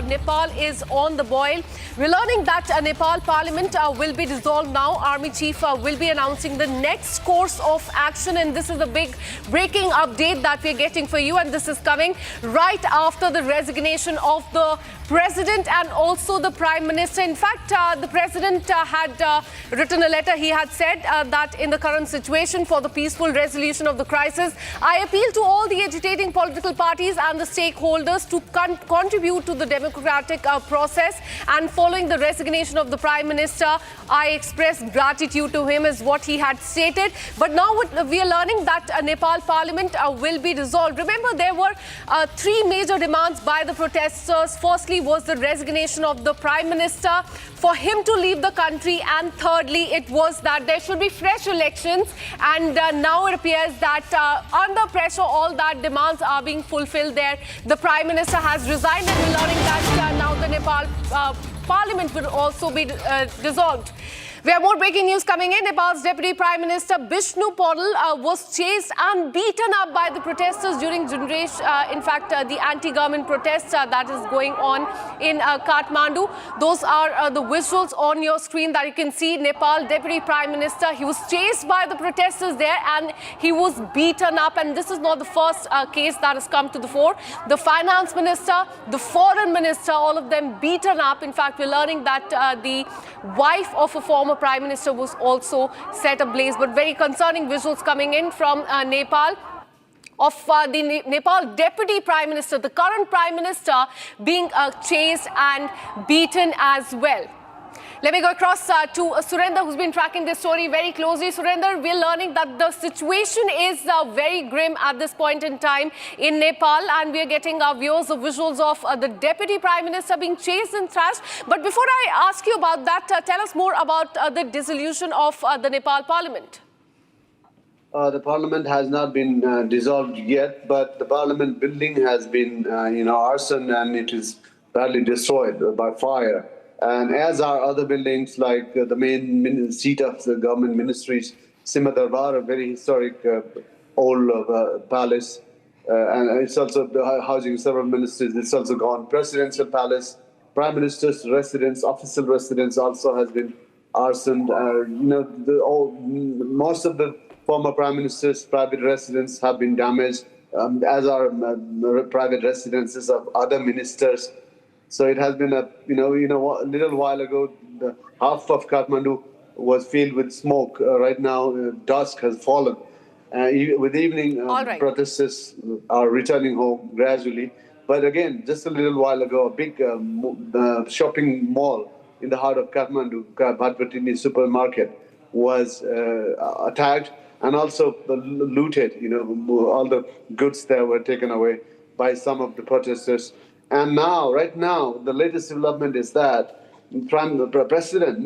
Nepal is on the boil. We're learning that Nepal Parliament will be dissolved now. Army Chief will be announcing the next course of action, and this is a big breaking update that we're getting for you, and this is coming right after the resignation of the President and also the Prime Minister. In fact, the President had written a letter. He had said that in the current situation for the peaceful resolution of the crisis, I appeal to all the agitating political parties and the stakeholders to contribute to the democratic process. And following the resignation of the Prime Minister, I express gratitude to him, is what he had stated. But now we are learning that Nepal Parliament will be dissolved. Remember, there were three major demands by the protesters. Firstly was the resignation of the Prime Minister, for him to leave the country, and thirdly it was that there should be fresh elections. And now it appears that under pressure all that demands are being fulfilled there. The Prime Minister has resigned, and we're learning that now the Nepal Parliament will also be dissolved. We have more breaking news coming in. Nepal's Deputy Prime Minister Bishnu Paudel was chased and beaten up by the protesters during the anti-government protests that is going on in Kathmandu. Those are the visuals on your screen that you can see. Nepal Deputy Prime Minister, he was chased by the protesters there and he was beaten up. And this is not the first case that has come to the fore. The Finance Minister, the Foreign Minister, all of them beaten up. In fact, we're learning that the wife of a former Prime Minister was also set ablaze. But very concerning visuals coming in from Nepal of the Nepal Deputy Prime Minister, the current Prime Minister, being chased and beaten as well. Let me go across to Surender, who's been tracking this story very closely. Surender, we're learning that the situation is very grim at this point in time in Nepal, and we're getting our viewers the visuals of the Deputy Prime Minister being chased and thrashed. But before I ask you about that, tell us more about the dissolution of the Nepal Parliament. The Parliament has not been dissolved yet, but the Parliament building has been, arson, and it is badly destroyed by fire. And as are other buildings, like the main seat of the government ministries, Sima Darbar, a very historic old palace, and it's also housing several ministers. It's also gone. Presidential palace, Prime Minister's residence, official residence also has been arsoned. Most of the former Prime Minister's private residence have been damaged, as are private residences of other ministers. So it has been a little while ago, the half of Kathmandu was filled with smoke. Right now, dusk has fallen. With evening, protesters are returning home gradually. But again, just a little while ago, a big shopping mall in the heart of Kathmandu, Bhatpatini supermarket, was attacked and also looted. All the goods there were taken away by some of the protesters. And now, right now, the latest development is that President